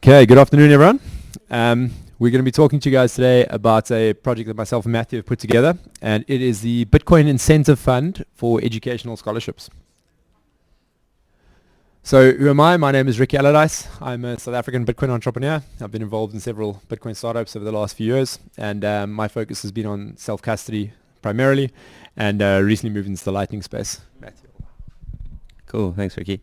Okay, good afternoon, everyone. We're going to be talking to you guys today about a project that myself and Matthew have put together, and it is the Bitcoin Incentive Fund for Educational Scholarships. So who am I? My name is Ricky Allardice. I'm a South African Bitcoin entrepreneur. I've been involved in several Bitcoin startups over the last few years, and my focus has been on self-custody primarily, and recently moved into the Lightning space. Matthew. Cool, thanks Ricky.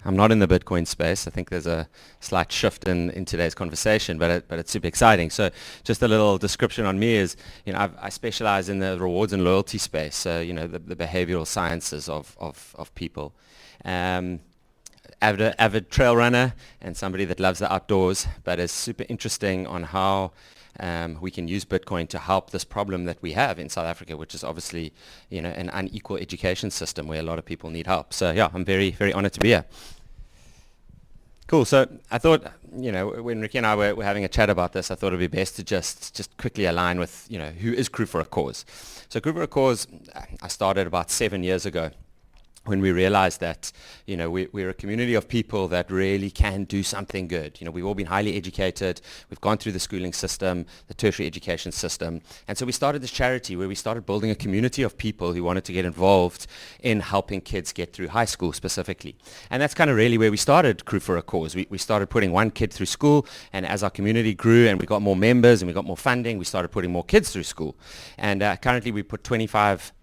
I'm not in the Bitcoin space. I think there's a slight shift in today's conversation, but it's super exciting. So just a little description on me is, I specialize in the rewards and loyalty space. So, the behavioral sciences of people. Avid trail runner and somebody that loves the outdoors, but is super interesting on how we can use Bitcoin to help this problem that we have in South Africa, which is obviously, an unequal education system where a lot of people need help. So yeah, I'm very, very honored to be here. Cool. So I thought, when Ricky and I were having a chat about this, I thought it would be best to just quickly align with, who is Crew for a Cause. So Crew for a Cause, I started about 7 years ago, when we realized that, we're a community of people that really can do something good. We've all been highly educated. We've gone through the schooling system, the tertiary education system. And so we started this charity where we started building a community of people who wanted to get involved in helping kids get through high school specifically. And that's kind of really where we started Crew for a Cause. We started putting one kid through school, and as our community grew and we got more members and we got more funding, we started putting more kids through school. And currently we put 25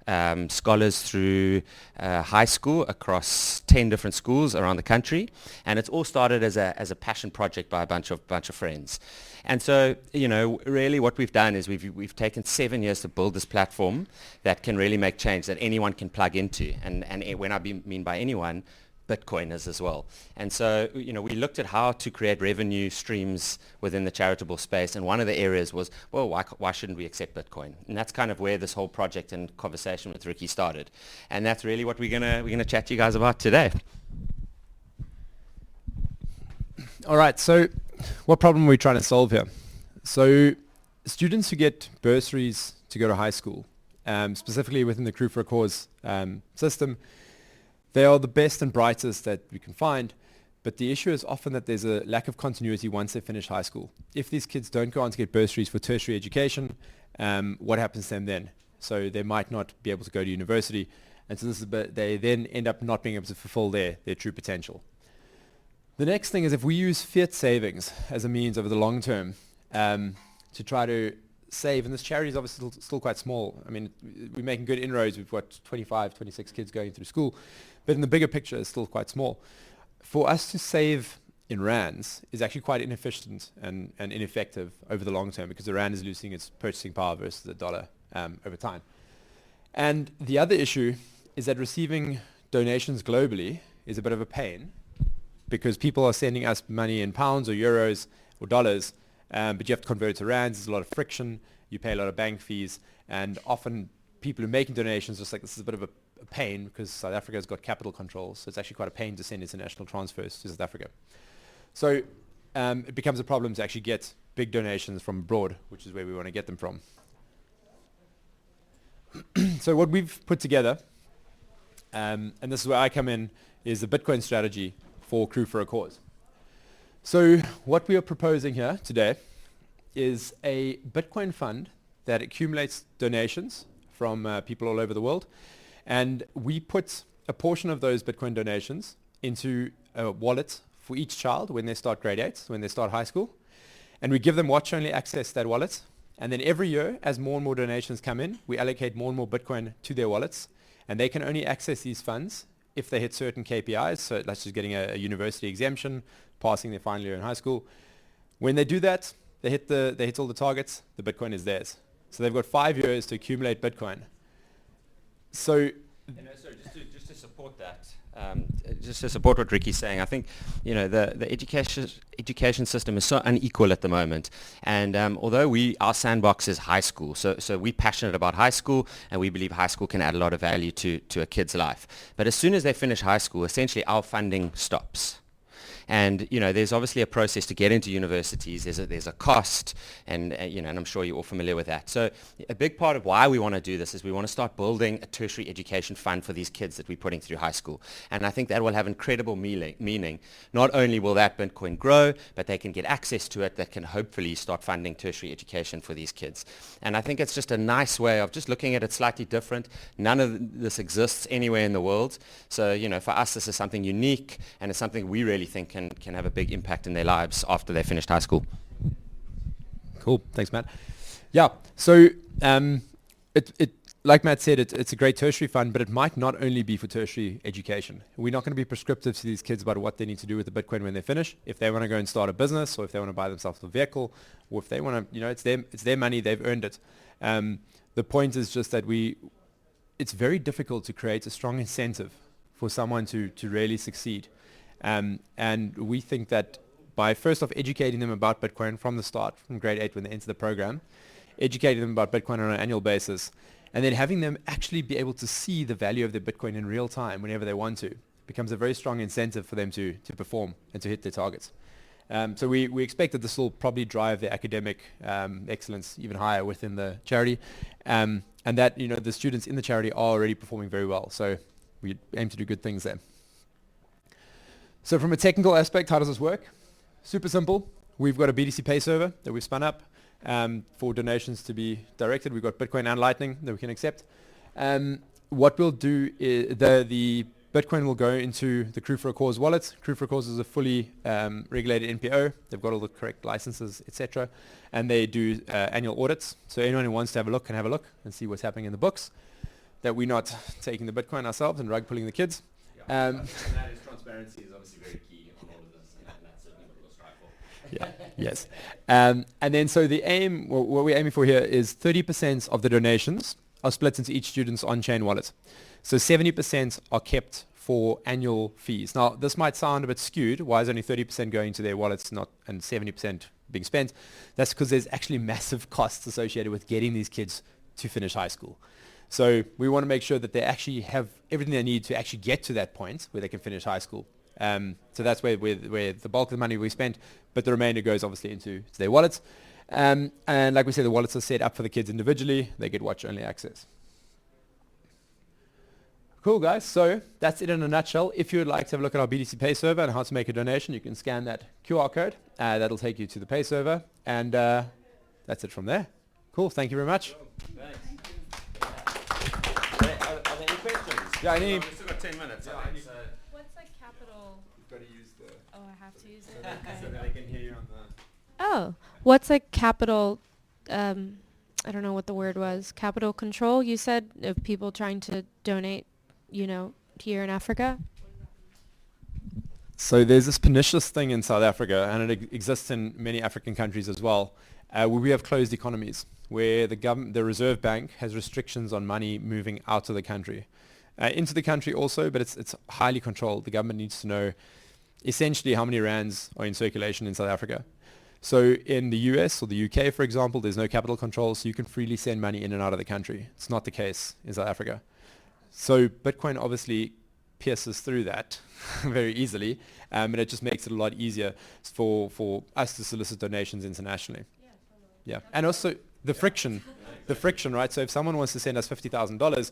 scholars through high school across 10 different schools around the country, and it's all started as a passion project by a bunch of friends. And so, really what we've done is we've taken 7 years to build this platform that can really make change, that anyone can plug into, and when I mean by anyone, Bitcoiners as well. And so, we looked at how to create revenue streams within the charitable space, and one of the areas was, well, why shouldn't we accept Bitcoin? And that's kind of where this whole project and conversation with Ricky started. And that's really what we're gonna chat to you guys about today. All right, so what problem are we trying to solve here? So students who get bursaries to go to high school, specifically within the Crew for a Cause system, they are the best and brightest that we can find, but the issue is often that there's a lack of continuity once they finish high school. If these kids don't go on to get bursaries for tertiary education, what happens to them then? So they might not be able to go to university, and so they then end up not being able to fulfill their true potential. The next thing is, if we use fiat savings as a means over the long term to try to save, and this charity is obviously still quite small. I mean, we're making good inroads. We've got 25, 26 kids going through school, but in the bigger picture, it's still quite small. For us to save in rands is actually quite inefficient and ineffective over the long term, because the rand is losing its purchasing power versus the dollar over time. And the other issue is that receiving donations globally is a bit of a pain, because people are sending us money in pounds or euros or dollars, but you have to convert it to rands. There's a lot of friction. You pay a lot of bank fees, and often people who are making donations just like, this is a bit of a pain, because South Africa has got capital controls, so it's actually quite a pain to send international transfers to South Africa. So it becomes a problem to actually get big donations from abroad, which is where we want to get them from. So what we've put together, and this is where I come in, is the Bitcoin strategy for Crew for a Cause. So what we are proposing here today is a Bitcoin fund that accumulates donations from people all over the world, and we put a portion of those Bitcoin donations into a wallet for each child when they start grade 8, when they start high school, and we give them watch-only access to that wallet. And then every year, as more and more donations come in, we allocate more and more Bitcoin to their wallets, and they can only access these funds if they hit certain KPIs, so that's just getting a university exemption, passing their final year in high school. When they do that, they hit all the targets, the Bitcoin is theirs. So they've got 5 years to accumulate Bitcoin. So, just to support that, just to support what Ricky's saying, I think the education system is so unequal at the moment, and although our sandbox is high school, so we're passionate about high school, and we believe high school can add a lot of value to a kid's life. But as soon as they finish high school, essentially our funding stops. And, there's obviously a process to get into universities. There's a cost, and, and I'm sure you're all familiar with that. So a big part of why we want to do this is we want to start building a tertiary education fund for these kids that we're putting through high school. And I think that will have incredible meaning. Not only will that Bitcoin grow, but they can get access to it that can hopefully start funding tertiary education for these kids. And I think it's just a nice way of just looking at it slightly different. None of this exists anywhere in the world. So, for us, this is something unique, and it's something we really think can have a big impact in their lives after they finished high school. Cool. Thanks, Matt. Yeah. So it like Matt said, it's a great tertiary fund, but it might not only be for tertiary education. We're not going to be prescriptive to these kids about what they need to do with the Bitcoin when they finish. If they want to go and start a business, or if they want to buy themselves a vehicle, or if they want to, it's their money, they've earned it. The point is just that it's very difficult to create a strong incentive for someone to really succeed. And we think that by first off educating them about Bitcoin from the start, from grade 8 when they enter the program, educating them about Bitcoin on an annual basis, and then having them actually be able to see the value of their Bitcoin in real time whenever they want to, becomes a very strong incentive for them to perform and to hit their targets. So we expect that this will probably drive the academic excellence even higher within the charity, and that the students in the charity are already performing very well. So we aim to do good things there. So from a technical aspect, how does this work? Super simple. We've got a BTC Pay server that we've spun up for donations to be directed. We've got Bitcoin and Lightning that we can accept. What we'll do is the Bitcoin will go into the Crew for a Cause wallet. Crew for a Cause is a fully regulated NPO. They've got all the correct licenses, etc. And they do annual audits. So anyone who wants to have a look can have a look and see what's happening in the books, that we're not taking the Bitcoin ourselves and rug pulling the kids. And that is transparency is obviously very key on all of this, and that's certainly what we'll strive for. Yeah. Yes. And then so the aim, what we're aiming for here is 30% of the donations are split into each student's on-chain wallet. So 70% are kept for annual fees. Now, this might sound a bit skewed. Why is only 30% going to their wallets and 70% being spent? That's because there's actually massive costs associated with getting these kids to finish high school. So we want to make sure that they actually have everything they need to actually get to that point where they can finish high school. So that's where the bulk of the money we spent, but the remainder goes obviously into their wallets. And like we said, the wallets are set up for the kids individually. They get watch-only access. Cool, guys. So that's it in a nutshell. If you would like to have a look at our BTC Pay server and how to make a donation, you can scan that QR code. That'll take you to the Pay server. And that's it from there. Cool. Thank you very much. Thanks. Are there any questions? Yeah, We've still got 10 minutes. I think, so. What's like capital? You've got to use the... Oh, I have to use it. so Okay. that I can hear you on the... Oh, what's like capital? I don't know what the word was. Capital control. You said of people trying to donate, here in Africa. So there's this pernicious thing in South Africa, and it exists in many African countries as well, where we have closed economies, where the Reserve Bank has restrictions on money moving out of the country. Into the country also, but it's highly controlled. The government needs to know essentially how many rands are in circulation in South Africa. So in the US or the UK, for example, there's no capital control, so you can freely send money in and out of the country. It's not the case in South Africa. So Bitcoin obviously pierces through that very easily, and it just makes it a lot easier for us to solicit donations internationally. Yeah, and also the friction, right? So if someone wants to send us $50,000,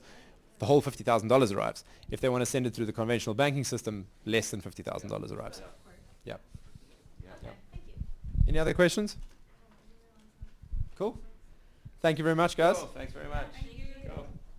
the whole $50,000 arrives. If they want to send it through the conventional banking system, less than $50,000 arrives. Yeah. Any other questions? Cool. Thank you very much, guys. Cool. Thanks very much.